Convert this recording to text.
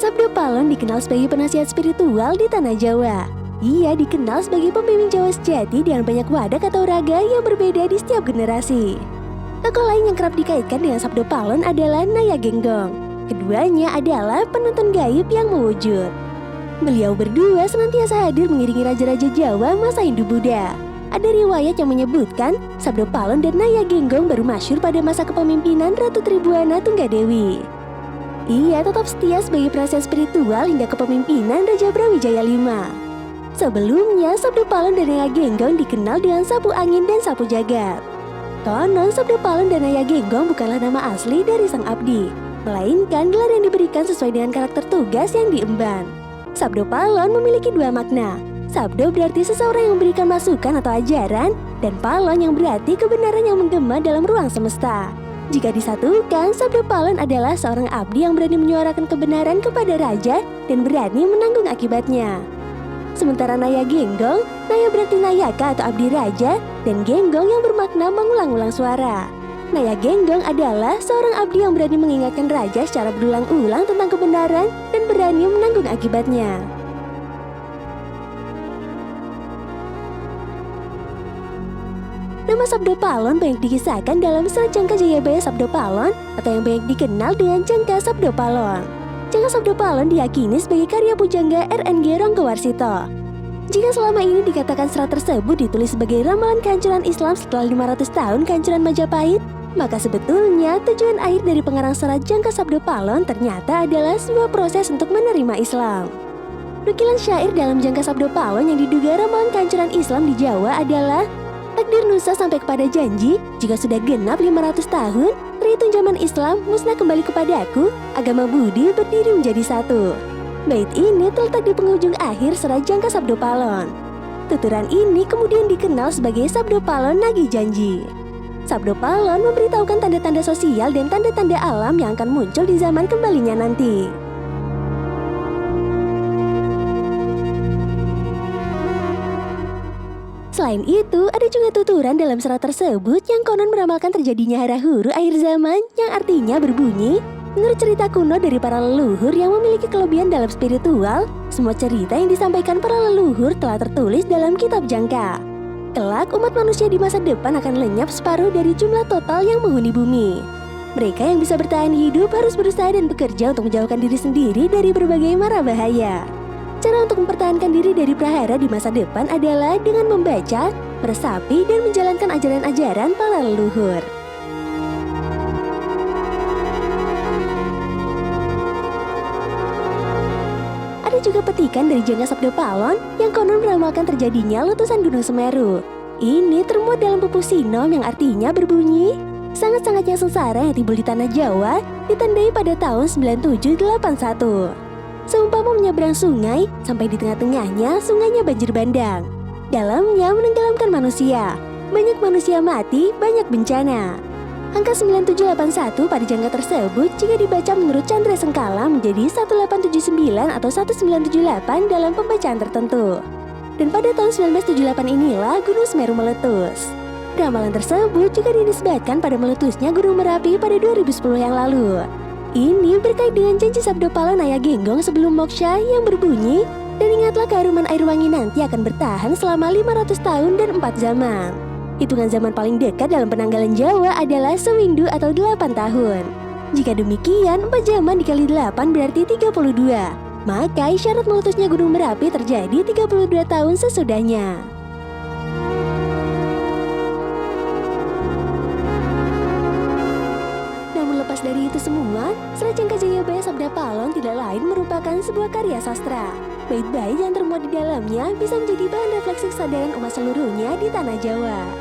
Sabdo Palon dikenal sebagai penasihat spiritual di tanah Jawa. Ia dikenal sebagai pembimbing Jawa sejati dengan banyak wadah atau raga yang berbeda di setiap generasi. Tokoh lain yang kerap dikaitkan dengan Sabdo Palon adalah Naya Genggong. Keduanya adalah penuntun gaib yang mewujud. Beliau berdua senantiasa hadir mengiringi raja-raja Jawa masa Hindu-Buddha. Ada riwayat yang menyebutkan Sabdo Palon dan Naya Genggong baru masyhur pada masa kepemimpinan Ratu Tribhuwana Tunggadewi. Ia tetap setia sebagai penasihat spiritual hingga kepemimpinan Raja Brawijaya V. Sebelumnya, Sabdo Palon dan Naya Genggong dikenal dengan Sapu Angin dan Sapu Jagat. Konon, Sabdo Palon dan Naya Genggong bukanlah nama asli dari sang abdi, melainkan gelar yang diberikan sesuai dengan karakter tugas yang diemban. Sabdo Palon memiliki dua makna. Sabdo berarti seseorang yang memberikan masukan atau ajaran, dan Palon yang berarti kebenaran yang menggema dalam ruang semesta. Jika disatukan, Sabdo Palon adalah seorang abdi yang berani menyuarakan kebenaran kepada raja dan berani menanggung akibatnya. Sementara Naya Genggong, Naya berarti nayaka atau abdi raja, dan Genggong yang bermakna mengulang-ulang suara. Naya Genggong adalah seorang abdi yang berani mengingatkan raja secara berulang-ulang tentang kebenaran dan berani menanggung akibatnya. Nama Sabdo Palon banyak dikisahkan dalam Serat Jangka Jayabaya Sabdo Palon atau yang banyak dikenal dengan Jangka Sabdo Palon. Jangka Sabdo Palon diyakini sebagai karya pujangga RNG Ronggowarsito. Jika selama ini dikatakan serat tersebut ditulis sebagai ramalan kehancuran Islam setelah 500 tahun kehancuran Majapahit, maka sebetulnya tujuan akhir dari pengarang serat Jangka Sabdo Palon ternyata adalah sebuah proses untuk menerima Islam. Nukilan syair dalam Jangka Sabdo Palon yang diduga ramalan kehancuran Islam di Jawa adalah takdir Nusa sampai kepada janji, jika sudah genap 500 tahun, terhitung zaman Islam musnah kembali kepadaku, agama Budi berdiri menjadi satu. Bait ini terletak di penghujung akhir serat Jangka Sabdo Palon. Tuturan ini kemudian dikenal sebagai Sabdo Palon Nagih Janji. Sabdo Palon memberitahukan tanda-tanda sosial dan tanda-tanda alam yang akan muncul di zaman kembalinya nanti. Selain itu, ada juga tuturan dalam serat tersebut yang konon meramalkan terjadinya hara-huru akhir zaman yang artinya berbunyi, menurut cerita kuno dari para leluhur yang memiliki kelebihan dalam spiritual, semua cerita yang disampaikan para leluhur telah tertulis dalam kitab Jangka. Kelak, umat manusia di masa depan akan lenyap separuh dari jumlah total yang menghuni bumi. Mereka yang bisa bertahan hidup harus berusaha dan bekerja untuk menjauhkan diri sendiri dari berbagai mara bahaya. Cara untuk mempertahankan diri dari prahara di masa depan adalah dengan membaca, meresapi, dan menjalankan ajaran-ajaran para leluhur. Ada juga petikan dari Jangka Sabdo Palon yang konon meramalkan terjadinya letusan Gunung Semeru. Ini termuat dalam Pupuh Sinom yang artinya berbunyi, sangat-sangatnya sengsara yang timbul di tanah Jawa ditandai pada tahun 9781. Seumpama menyeberang sungai, sampai di tengah-tengahnya sungainya banjir bandang. Dalamnya menenggelamkan manusia. Banyak manusia mati, banyak bencana. Angka 9781 pada jangka tersebut jika dibaca menurut Chandra Sengkala menjadi 1879 atau 1978 dalam pembacaan tertentu. Dan pada tahun 1978 inilah Gunung Semeru meletus. Ramalan tersebut juga dinisbatkan pada meletusnya Gunung Merapi pada 2010 yang lalu. Ini berkait dengan janji Sabdo Palon Naya Genggong sebelum moksha yang berbunyi, dan ingatlah keharuman air wangi nanti akan bertahan selama 500 tahun dan 4 zaman. Hitungan zaman paling dekat dalam penanggalan Jawa adalah sewindu atau 8 tahun. Jika demikian, 4 zaman dikali 8 berarti 32. Maka isyarat meletusnya Gunung Merapi terjadi 32 tahun sesudahnya. Lepas dari itu semua, Serat Jangka Jayabaya Sabdo Palon tidak lain merupakan sebuah karya sastra. Bait-bait yang termuat di dalamnya bisa menjadi bahan refleksi kesadaran umat seluruhnya di tanah Jawa.